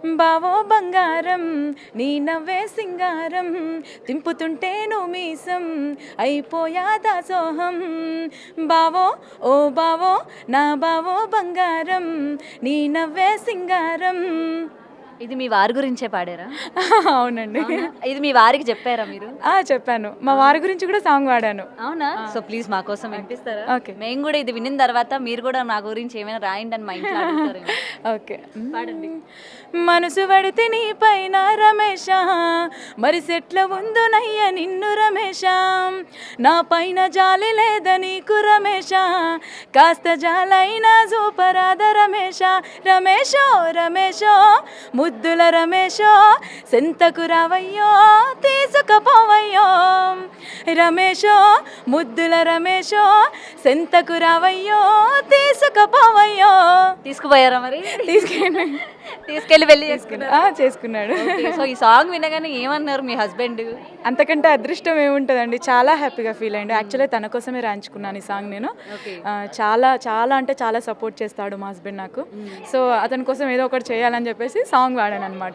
బావో బంగారం నీ నవ్వే సింగారం తింపుతుంటే నువ్వు మీసం అయిపోయా దాసోహం బావో ఓ బావో నా బావో బంగారం నీ నవ్వే సింగారం. ఇది మీ వారి గురించే పాడారా? అవునండి. ఇది మీ వారికి చెప్పారా మీరు? చెప్పాను, మా వారి గురించి కూడా సాంగ్ వాడాను. అవునా? సో ప్లీజ్ మా కోసం వినిపిస్తారా? ఓకే. మేము కూడా ఇది వినిన తర్వాత మీరు కూడా నా గురించి ఏమైనా రాయండి అని మా ఇంట్లో అడుగుతారేమో. ఓకే, పాడండి. మనసు పడితే నీ పైన రమేష మరి సెట్ల ఉందో నయ్య నిన్ను రమేష నా పైన జాలి లేద నీకు రమేష కాస్త జాలైనా సూపరాద రమేష రమేషో రమేషో ముద్దుల రమేషో సెంతకు రావయ్యో తీసుకుపోవయ్యో రమేషో ముద్దుల రమేషో సెంతకు రావయ్యో తీసుకుపోవయ్యో. తీసుకుపోయారా మరి? తీసుకెళ్ళి వెళ్ళి చేసుకున్నాడు. సో ఈ సాంగ్ వినగానే ఏమన్నారు మీ హస్బెండ్? అంతకంటే అదృష్టం ఏముంటుందండి, చాలా హ్యాపీగా ఫీల్ అయ్యిండు. యాక్చువల్లీ తన కోసమే రాయించుకున్నాను ఈ సాంగ్ నేను. చాలా చాలా అంటే చాలా సపోర్ట్ చేస్తాడు మా హస్బెండ్ నాకు. సో అతని కోసం ఏదో ఒకటి చేయాలని చెప్పేసి సాంగ్ వాడాను అనమాట.